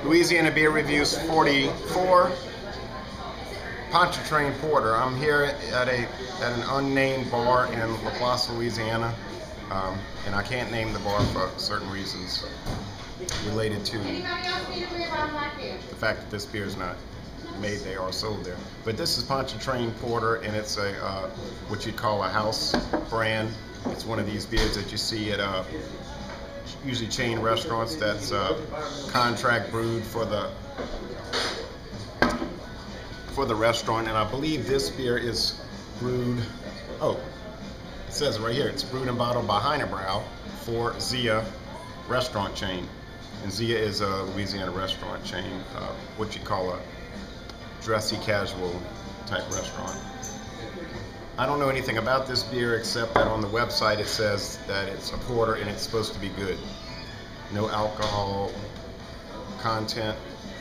Louisiana Beer Reviews 44, Pontchartrain Porter. I'm here at an unnamed bar in La Place, Louisiana, and I can't name the bar for certain reasons related to the fact that this beer is not made there or sold there. But this is Pontchartrain Porter, and it's a what you'd call a house brand. It's one of these beers that you see at usually chain restaurants that's contract brewed for the restaurant. And I believe this beer is brewed, oh, it says right here, it's brewed and bottled by Heiner Brau for Zea restaurant chain. And Zea is a Louisiana restaurant chain, what you call a dressy casual type restaurant. I don't know anything about this beer except that on the website it says that it's a porter and it's supposed to be good. No alcohol content,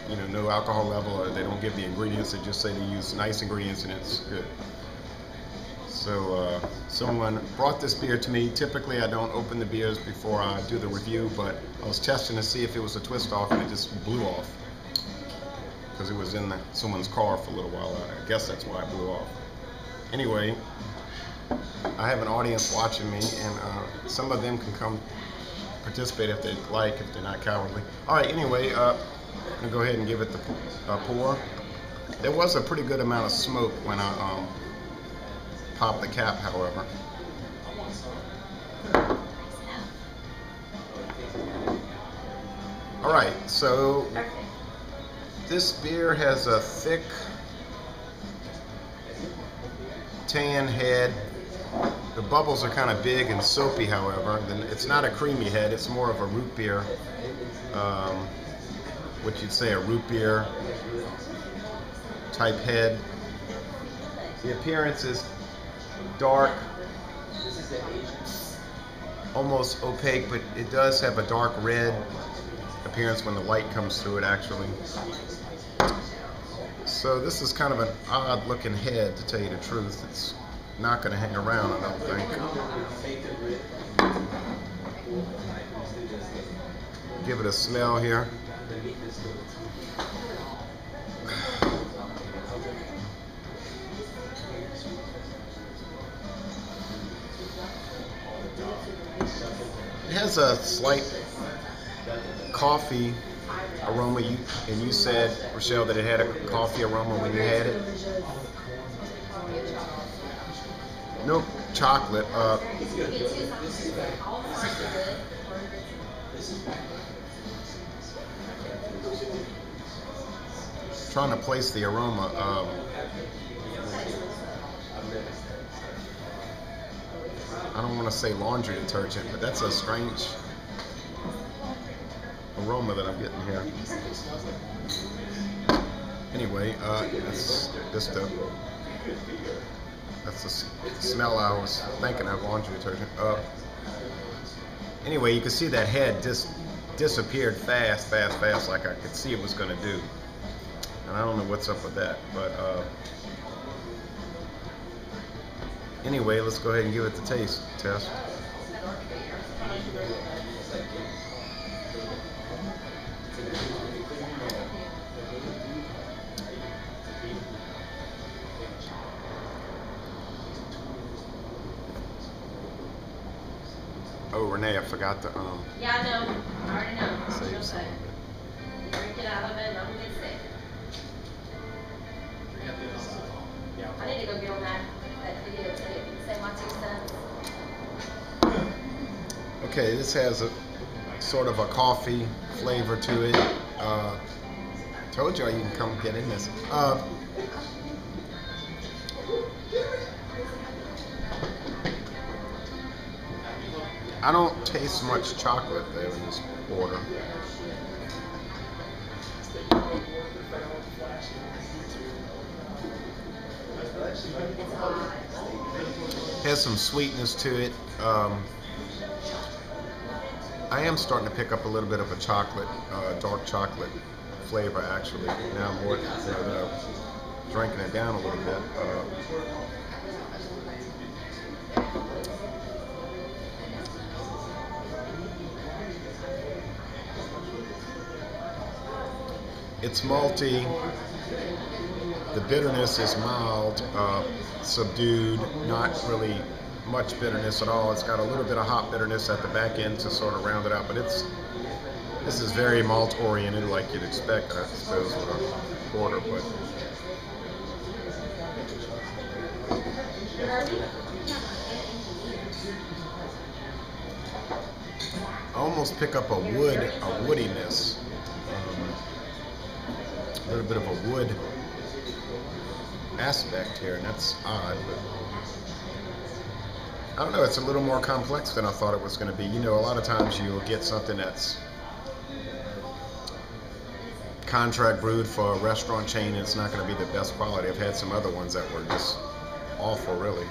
you know, no alcohol level, or they don't give the ingredients. They just say they use nice ingredients and it's good. So someone brought this beer to me. Typically I don't open the beers before I do the review, but I was testing to see if it was a twist off, and it just blew off because it was in someone's car for a little while. I guess that's why it blew off. Anyway, I have an audience watching me, and some of them can come participate if they like, if they're not cowardly. All right, anyway, I'm going to go ahead and give it the pour. There was a pretty good amount of smoke when I popped the cap, however. All right, so this beer has a thick tan head. The bubbles are kind of big and soapy, however. It's not a creamy head, it's more of a root beer, what you'd say a root beer type head. The appearance is dark, almost opaque, but it does have a dark red appearance when the light comes through it, actually. So this is kind of an odd looking head, to tell you the truth. It's not going to hang around, I don't think. Give it a smell here. It has a slight coffee aroma, and you said, Rochelle, that it had a coffee aroma when you had it. No chocolate. Trying to place the aroma. I don't want to say laundry detergent, but that's a strange aroma that I'm getting here. Anyway, that's the smell I was thinking of, laundry detergent. Anyway, you can see that head just disappeared fast, like I could see it was going to do. And I don't know what's up with that, but anyway, let's go ahead and give it the taste test. Oh, Renee, I forgot to yeah, I know. I already know. Save some of it. Drink it out of it, and I'm gonna get sick. I need to go get on that video too. Say my 2 cents. Okay, this has a sort of a coffee flavor to it. Told y'all you can come get in this. I don't taste much chocolate there in this porter. Has some sweetness to it. I am starting to pick up a little bit of a chocolate, dark chocolate flavor, actually. Now more drinking it down a little bit. It's malty. The bitterness is mild, subdued, not really much bitterness at all. It's got a little bit of hop bitterness at the back end to sort of round it out, but this is very malt oriented, like you'd expect, I suppose, with a porter. But I almost pick up a woodiness, a little bit of a wood aspect here, and that's odd. But I don't know, it's a little more complex than I thought it was going to be. You know, a lot of times you'll get something that's contract brewed for a restaurant chain and it's not going to be the best quality. I've had some other ones that were just awful, really.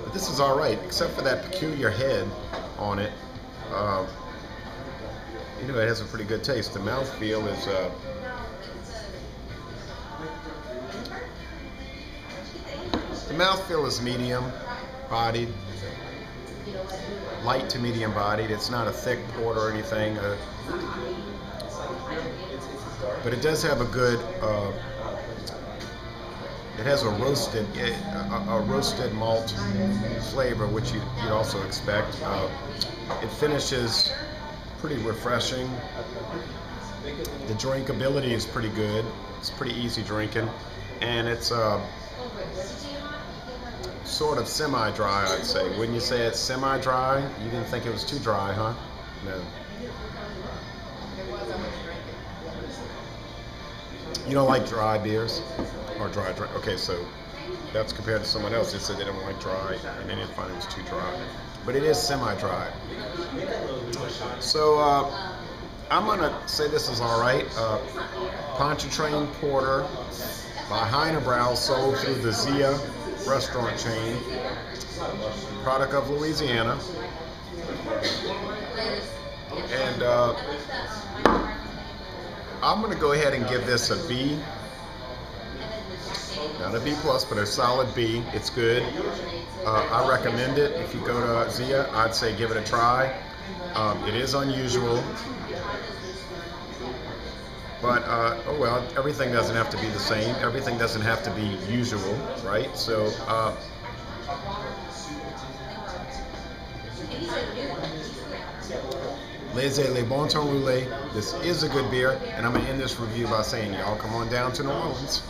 But this is all right, except for that peculiar head on it. You know, it has a pretty good taste. The mouthfeel is medium bodied, light to medium bodied. It's not a thick porter or anything, but it does have a good. It has a roasted malt flavor, which you'd also expect. It finishes pretty refreshing. The drinkability is pretty good. It's pretty easy drinking, and it's sort of semi-dry, I'd say. Wouldn't you say it's semi-dry? You didn't think it was too dry, huh? No. You don't like dry beers? Or dry? Okay, so that's compared to someone else that said they don't like dry, and they didn't find it was too dry. But it is semi-dry. So I'm gonna say this is all right. Pontchartrain Porter by Heiner Brau, sold through the Zea restaurant chain, product of Louisiana, and I'm gonna go ahead and give this a B. Not a B plus, but a solid B. It's good. I recommend it. If you go to Zea, I'd say give it a try. It is unusual, but oh well, everything doesn't have to be the same. Everything doesn't have to be usual, right? So les bon temps roulés. This is a good beer, and I'm gonna end this review by saying y'all come on down to New Orleans.